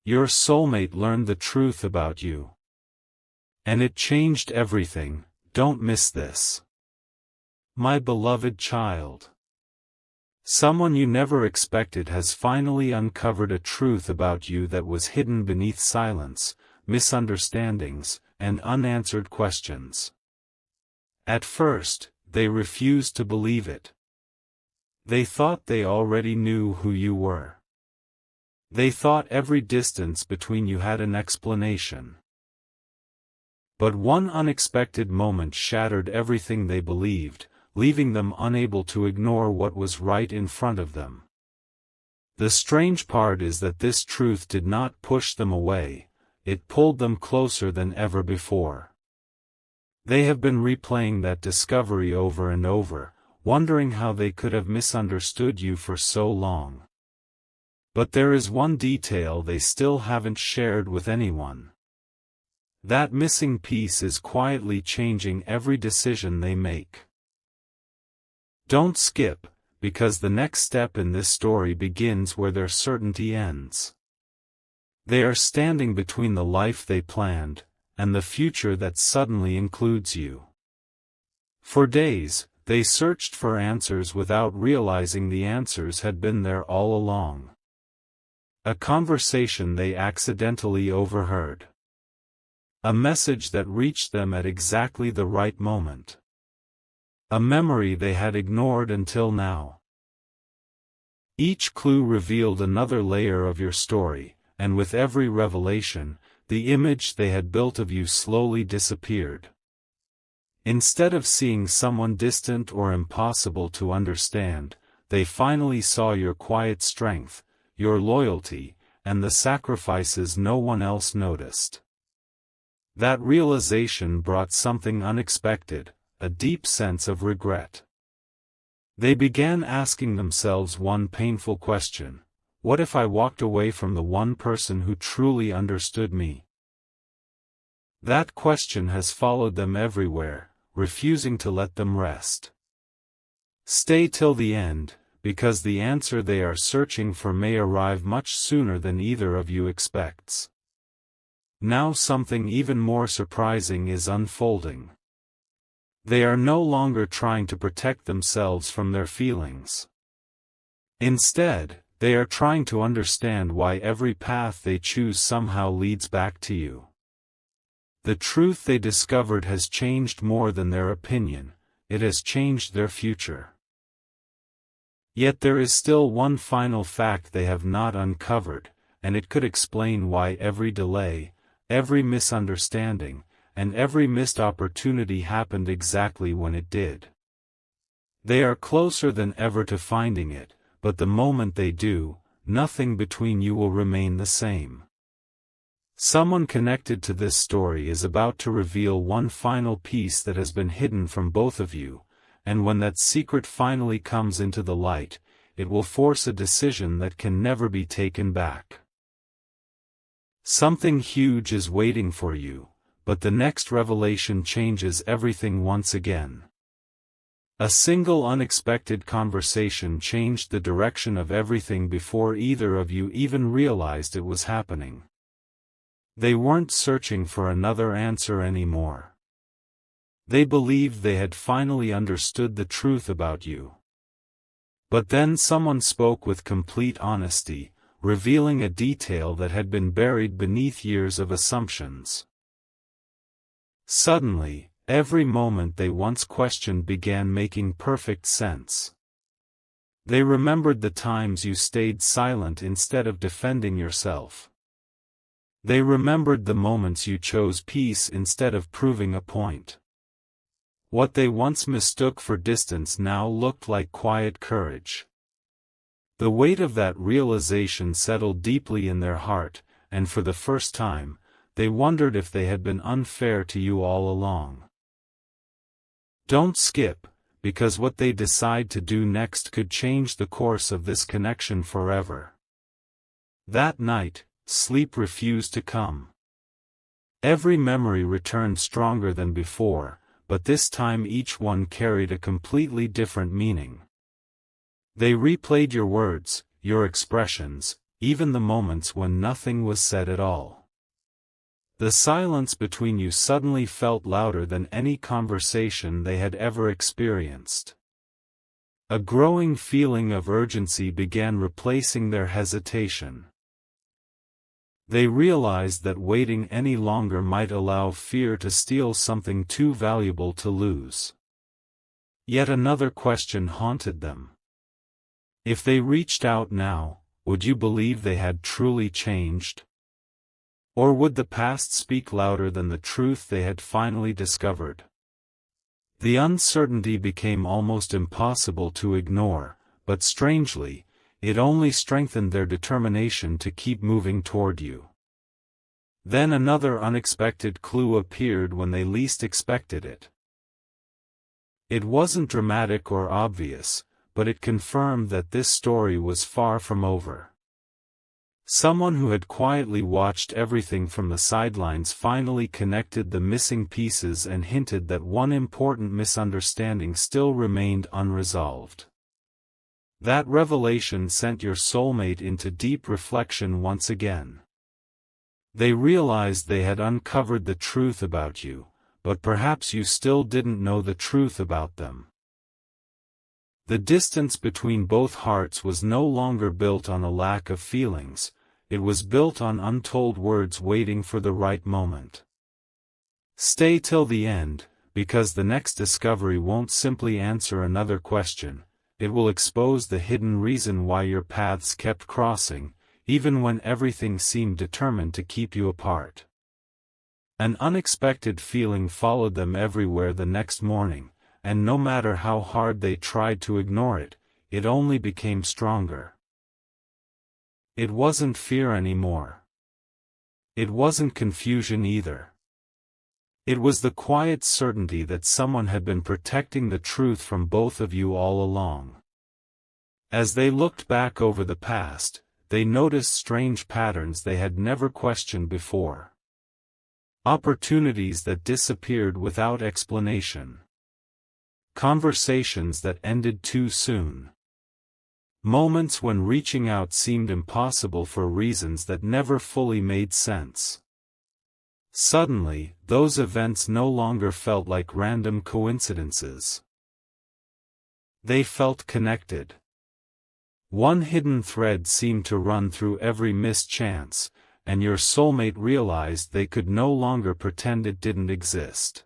Your soulmate learned the truth about you. And it changed everything. Don't miss this. My beloved child. Someone you never expected has finally uncovered a truth about you that was hidden beneath silence, misunderstandings, and unanswered questions. At first, they refused to believe it. They thought they already knew who you were. They thought every distance between you had an explanation. But one unexpected moment shattered everything they believed, leaving them unable to ignore what was right in front of them. The strange part is that this truth did not push them away, it pulled them closer than ever before. They have been replaying that discovery over and over, wondering how they could have misunderstood you for so long. But there is one detail they still haven't shared with anyone. That missing piece is quietly changing every decision they make. Don't skip, because the next step in this story begins where their certainty ends. They are standing between the life they planned, and the future that suddenly includes you. For days, they searched for answers without realizing the answers had been there all along. A conversation they accidentally overheard. A message that reached them at exactly the right moment. A memory they had ignored until now. Each clue revealed another layer of your story, and with every revelation, the image they had built of you slowly disappeared. Instead of seeing someone distant or impossible to understand, they finally saw your quiet strength, your loyalty, and the sacrifices no one else noticed. That realization brought something unexpected, a deep sense of regret. They began asking themselves one painful question: what if I walked away from the one person who truly understood me? That question has followed them everywhere, refusing to let them rest. Stay till the end, because the answer they are searching for may arrive much sooner than either of you expects. Now something even more surprising is unfolding. They are no longer trying to protect themselves from their feelings. Instead, they are trying to understand why every path they choose somehow leads back to you. The truth they discovered has changed more than their opinion, it has changed their future. Yet there is still one final fact they have not uncovered, and it could explain why every delay, every misunderstanding, and every missed opportunity happened exactly when it did. They are closer than ever to finding it, but the moment they do, nothing between you will remain the same. Someone connected to this story is about to reveal one final piece that has been hidden from both of you, and when that secret finally comes into the light, it will force a decision that can never be taken back. Something huge is waiting for you, but the next revelation changes everything once again. A single unexpected conversation changed the direction of everything before either of you even realized it was happening. They weren't searching for another answer anymore. They believed they had finally understood the truth about you. But then someone spoke with complete honesty, revealing a detail that had been buried beneath years of assumptions. Suddenly, every moment they once questioned began making perfect sense. They remembered the times you stayed silent instead of defending yourself. They remembered the moments you chose peace instead of proving a point. What they once mistook for distance now looked like quiet courage. The weight of that realization settled deeply in their heart, and for the first time, they wondered if they had been unfair to you all along. Don't skip, because what they decide to do next could change the course of this connection forever. That night, sleep refused to come. Every memory returned stronger than before, but this time each one carried a completely different meaning. They replayed your words, your expressions, even the moments when nothing was said at all. The silence between you suddenly felt louder than any conversation they had ever experienced. A growing feeling of urgency began replacing their hesitation. They realized that waiting any longer might allow fear to steal something too valuable to lose. Yet another question haunted them. If they reached out now, would you believe they had truly changed? Or would the past speak louder than the truth they had finally discovered? The uncertainty became almost impossible to ignore, but strangely, it only strengthened their determination to keep moving toward you. Then another unexpected clue appeared when they least expected it. It wasn't dramatic or obvious, but it confirmed that this story was far from over. Someone who had quietly watched everything from the sidelines finally connected the missing pieces and hinted that one important misunderstanding still remained unresolved. That revelation sent your soulmate into deep reflection once again. They realized they had uncovered the truth about you, but perhaps you still didn't know the truth about them. The distance between both hearts was no longer built on a lack of feelings, it was built on untold words waiting for the right moment. Stay till the end, because the next discovery won't simply answer another question, it will expose the hidden reason why your paths kept crossing, even when everything seemed determined to keep you apart. An unexpected feeling followed them everywhere the next morning, and no matter how hard they tried to ignore it, it only became stronger. It wasn't fear anymore. It wasn't confusion either. It was the quiet certainty that someone had been protecting the truth from both of you all along. As they looked back over the past, they noticed strange patterns they had never questioned before. Opportunities that disappeared without explanation. Conversations that ended too soon. Moments when reaching out seemed impossible for reasons that never fully made sense. Suddenly, those events no longer felt like random coincidences. They felt connected. One hidden thread seemed to run through every missed chance, and your soulmate realized they could no longer pretend it didn't exist.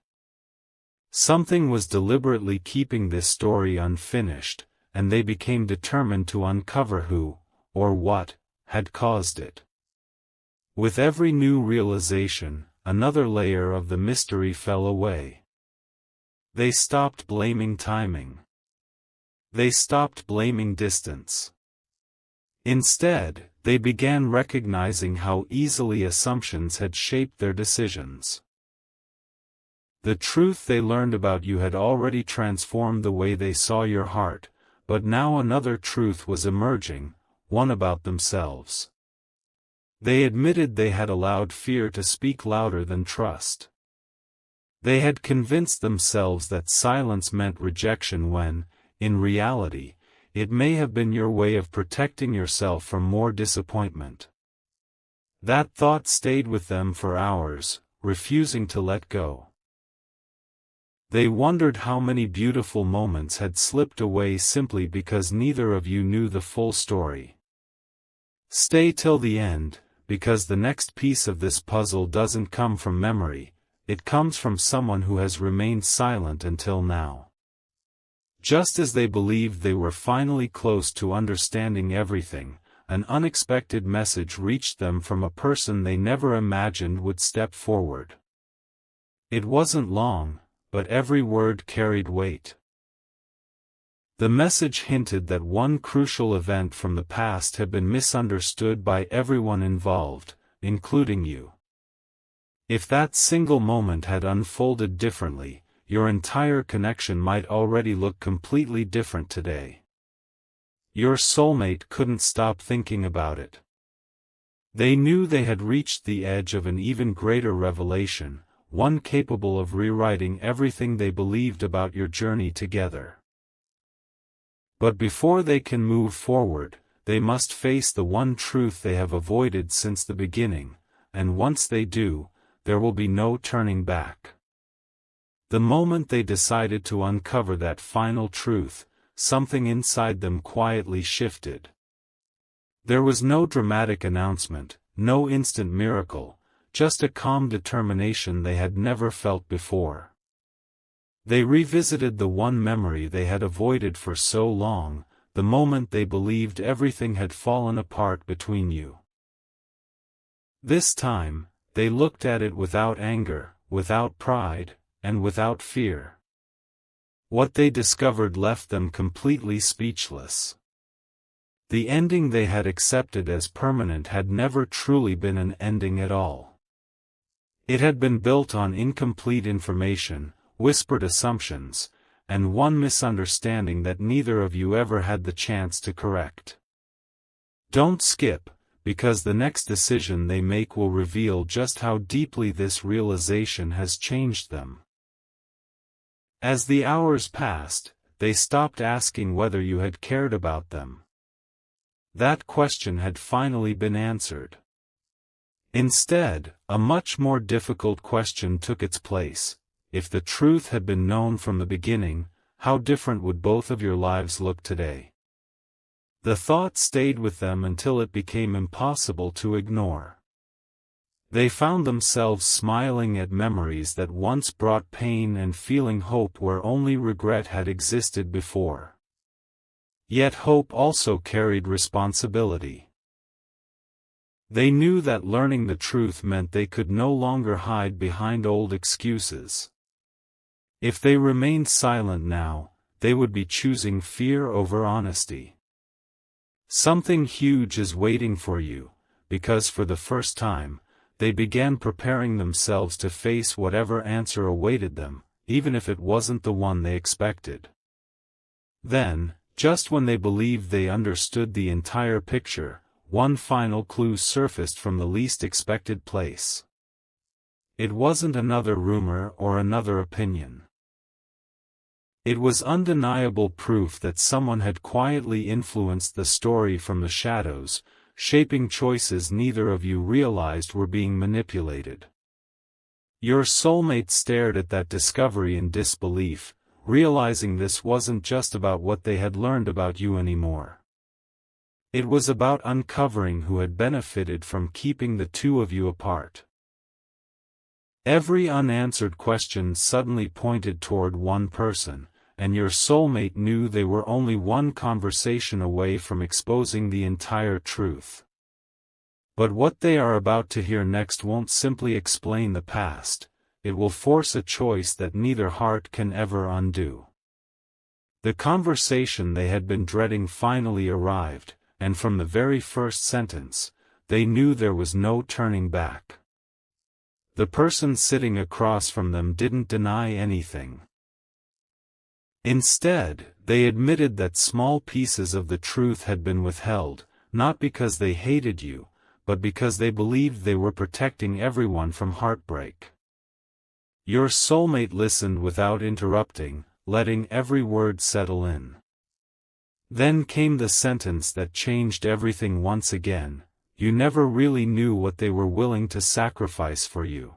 Something was deliberately keeping this story unfinished, and they became determined to uncover who, or what, had caused it. With every new realization, another layer of the mystery fell away. They stopped blaming timing. They stopped blaming distance. Instead, they began recognizing how easily assumptions had shaped their decisions. The truth they learned about you had already transformed the way they saw your heart, but now another truth was emerging, one about themselves. They admitted they had allowed fear to speak louder than trust. They had convinced themselves that silence meant rejection when, in reality, it may have been your way of protecting yourself from more disappointment. That thought stayed with them for hours, refusing to let go. They wondered how many beautiful moments had slipped away simply because neither of you knew the full story. Stay till the end, because the next piece of this puzzle doesn't come from memory, it comes from someone who has remained silent until now. Just as they believed they were finally close to understanding everything, an unexpected message reached them from a person they never imagined would step forward. It wasn't long, but every word carried weight. The message hinted that one crucial event from the past had been misunderstood by everyone involved, including you. If that single moment had unfolded differently, your entire connection might already look completely different today. Your soulmate couldn't stop thinking about it. They knew they had reached the edge of an even greater revelation, one capable of rewriting everything they believed about your journey together. But before they can move forward, they must face the one truth they have avoided since the beginning, and once they do, there will be no turning back. The moment they decided to uncover that final truth, something inside them quietly shifted. There was no dramatic announcement, no instant miracle, just a calm determination they had never felt before. They revisited the one memory they had avoided for so long, the moment they believed everything had fallen apart between you. This time, they looked at it without anger, without pride, and without fear. What they discovered left them completely speechless. The ending they had accepted as permanent had never truly been an ending at all. It had been built on incomplete information, whispered assumptions, and one misunderstanding that neither of you ever had the chance to correct. Don't skip, because the next decision they make will reveal just how deeply this realization has changed them. As the hours passed, they stopped asking whether you had cared about them. That question had finally been answered. Instead, a much more difficult question took its place. If the truth had been known from the beginning, how different would both of your lives look today? The thought stayed with them until it became impossible to ignore. They found themselves smiling at memories that once brought pain and feeling hope where only regret had existed before. Yet hope also carried responsibility. They knew that learning the truth meant they could no longer hide behind old excuses. If they remained silent now, they would be choosing fear over honesty. Something huge is waiting for you, because for the first time, they began preparing themselves to face whatever answer awaited them, even if it wasn't the one they expected. Then, just when they believed they understood the entire picture, one final clue surfaced from the least expected place. It wasn't another rumor or another opinion. It was undeniable proof that someone had quietly influenced the story from the shadows, shaping choices neither of you realized were being manipulated. Your soulmate stared at that discovery in disbelief, realizing this wasn't just about what they had learned about you anymore. It was about uncovering who had benefited from keeping the two of you apart. Every unanswered question suddenly pointed toward one person, and your soulmate knew they were only one conversation away from exposing the entire truth. But what they are about to hear next won't simply explain the past, it will force a choice that neither heart can ever undo. The conversation they had been dreading finally arrived, and from the very first sentence, they knew there was no turning back. The person sitting across from them didn't deny anything. Instead, they admitted that small pieces of the truth had been withheld, not because they hated you, but because they believed they were protecting everyone from heartbreak. Your soulmate listened without interrupting, letting every word settle in. Then came the sentence that changed everything once again: you never really knew what they were willing to sacrifice for you.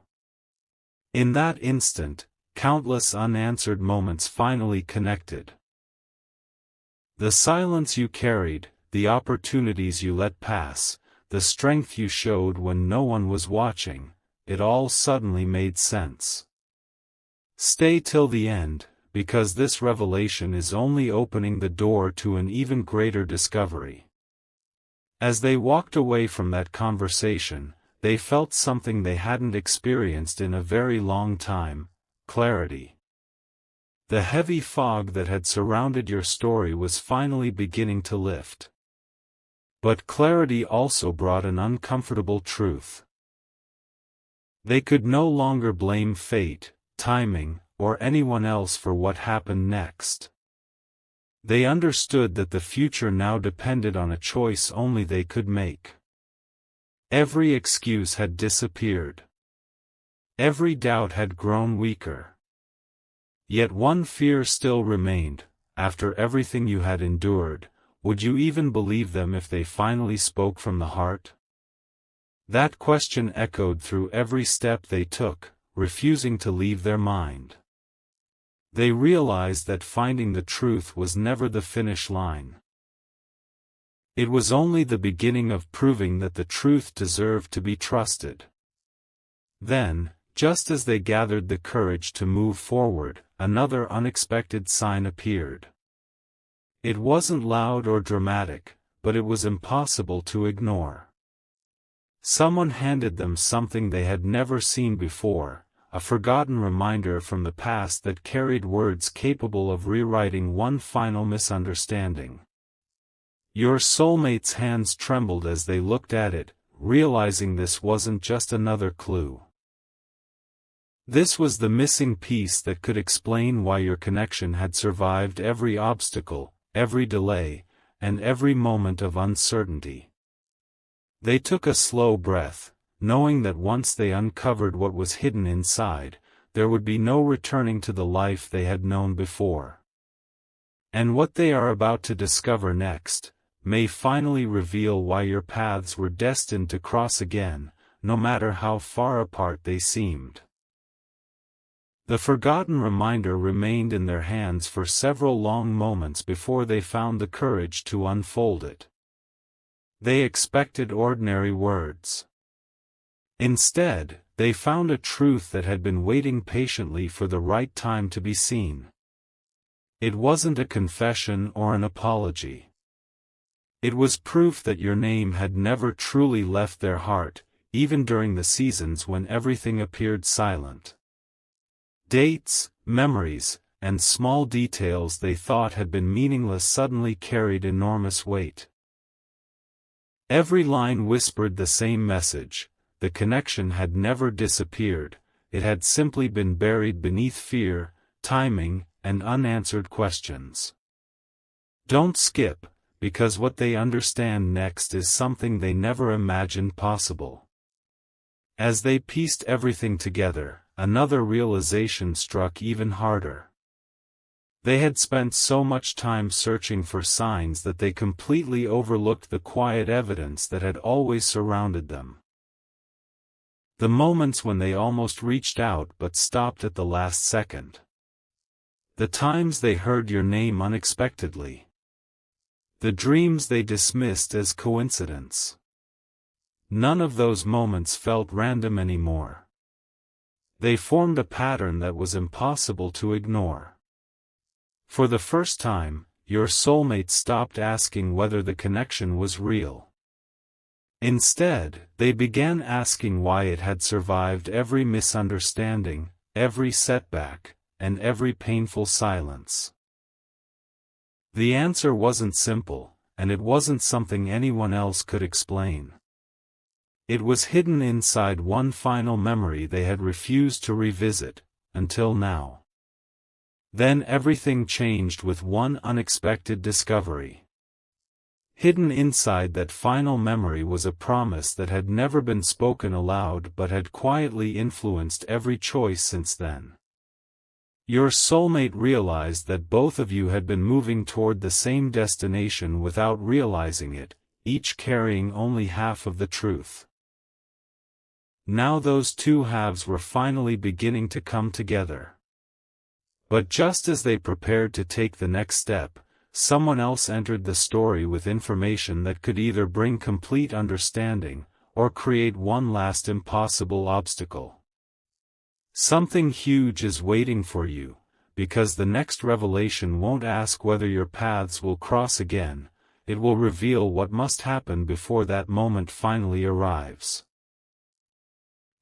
In that instant, countless unanswered moments finally connected. The silence you carried, the opportunities you let pass, the strength you showed when no one was watching, it all suddenly made sense. Stay till the end, because this revelation is only opening the door to an even greater discovery. As they walked away from that conversation, they felt something they hadn't experienced in a very long time: clarity. The heavy fog that had surrounded your story was finally beginning to lift. But clarity also brought an uncomfortable truth. They could no longer blame fate, timing, or anyone else for what happened next. They understood that the future now depended on a choice only they could make. Every excuse had disappeared. Every doubt had grown weaker. Yet one fear still remained: after everything you had endured, would you even believe them if they finally spoke from the heart? That question echoed through every step they took, refusing to leave their mind. They realized that finding the truth was never the finish line. It was only the beginning of proving that the truth deserved to be trusted. Then, just as they gathered the courage to move forward, another unexpected sign appeared. It wasn't loud or dramatic, but it was impossible to ignore. Someone handed them something they had never seen before, a forgotten reminder from the past that carried words capable of rewriting one final misunderstanding. Your soulmate's hands trembled as they looked at it, realizing this wasn't just another clue. This was the missing piece that could explain why your connection had survived every obstacle, every delay, and every moment of uncertainty. They took a slow breath, knowing that once they uncovered what was hidden inside, there would be no returning to the life they had known before. And what they are about to discover next may finally reveal why your paths were destined to cross again, no matter how far apart they seemed. The forgotten reminder remained in their hands for several long moments before they found the courage to unfold it. They expected ordinary words. Instead, they found a truth that had been waiting patiently for the right time to be seen. It wasn't a confession or an apology. It was proof that your name had never truly left their heart, even during the seasons when everything appeared silent. Dates, memories, and small details they thought had been meaningless suddenly carried enormous weight. Every line whispered the same message: the connection had never disappeared, it had simply been buried beneath fear, timing, and unanswered questions. Don't skip, because what they understand next is something they never imagined possible. As they pieced everything together, another realization struck even harder. They had spent so much time searching for signs that they completely overlooked the quiet evidence that had always surrounded them. The moments when they almost reached out but stopped at the last second. The times they heard your name unexpectedly. The dreams they dismissed as coincidence. None of those moments felt random anymore. They formed a pattern that was impossible to ignore. For the first time, your soulmate stopped asking whether the connection was real. Instead, they began asking why it had survived every misunderstanding, every setback, and every painful silence. The answer wasn't simple, and it wasn't something anyone else could explain. It was hidden inside one final memory they had refused to revisit, until now. Then everything changed with one unexpected discovery. Hidden inside that final memory was a promise that had never been spoken aloud but had quietly influenced every choice since then. Your soulmate realized that both of you had been moving toward the same destination without realizing it, each carrying only half of the truth. Now those two halves were finally beginning to come together. But just as they prepared to take the next step, someone else entered the story with information that could either bring complete understanding, or create one last impossible obstacle. Something huge is waiting for you, because the next revelation won't ask whether your paths will cross again, it will reveal what must happen before that moment finally arrives.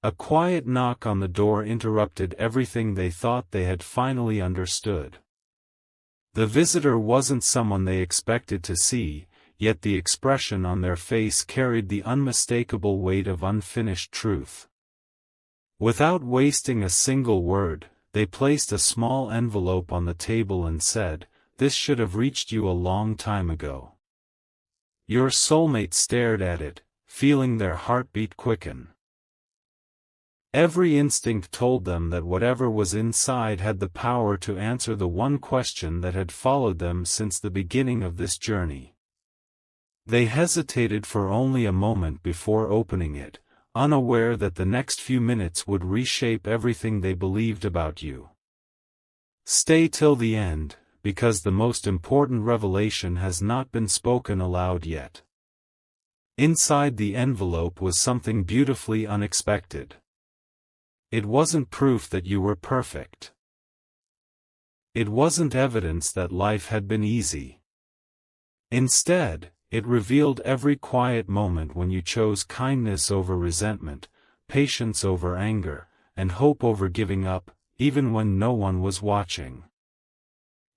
A quiet knock on the door interrupted everything they thought they had finally understood. The visitor wasn't someone they expected to see, yet the expression on their face carried the unmistakable weight of unfinished truth. Without wasting a single word, they placed a small envelope on the table and said, "This should have reached you a long time ago." Your soulmate stared at it, feeling their heartbeat quicken. Every instinct told them that whatever was inside had the power to answer the one question that had followed them since the beginning of this journey. They hesitated for only a moment before opening it, unaware that the next few minutes would reshape everything they believed about you. Stay till the end, because the most important revelation has not been spoken aloud yet. Inside the envelope was something beautifully unexpected. It wasn't proof that you were perfect. It wasn't evidence that life had been easy. Instead, it revealed every quiet moment when you chose kindness over resentment, patience over anger, and hope over giving up, even when no one was watching.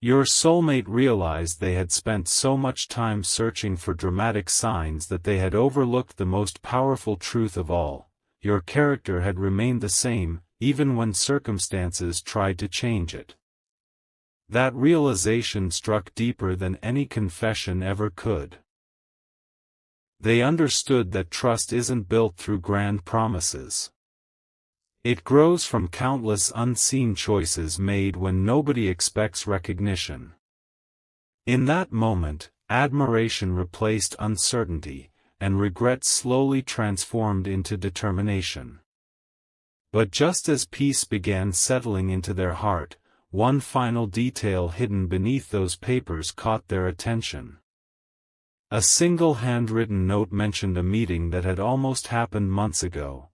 Your soulmate realized they had spent so much time searching for dramatic signs that they had overlooked the most powerful truth of all: your character had remained the same, even when circumstances tried to change it. That realization struck deeper than any confession ever could. They understood that trust isn't built through grand promises. It grows from countless unseen choices made when nobody expects recognition. In that moment, admiration replaced uncertainty, and regret slowly transformed into determination. But just as peace began settling into their heart, one final detail hidden beneath those papers caught their attention. A single handwritten note mentioned a meeting that had almost happened months ago.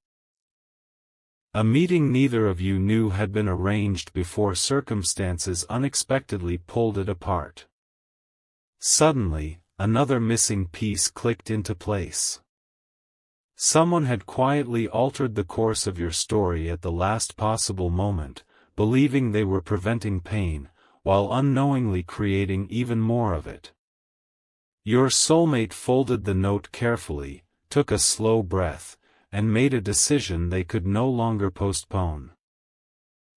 A meeting neither of you knew had been arranged before circumstances unexpectedly pulled it apart. Suddenly, another missing piece clicked into place. Someone had quietly altered the course of your story at the last possible moment, believing they were preventing pain, while unknowingly creating even more of it. Your soulmate folded the note carefully, took a slow breath, and made a decision they could no longer postpone.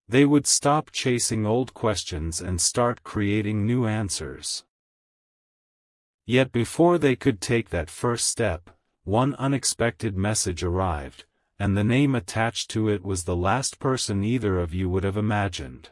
They would stop chasing old questions and start creating new answers. Yet before they could take that first step, one unexpected message arrived, and the name attached to it was the last person either of you would have imagined.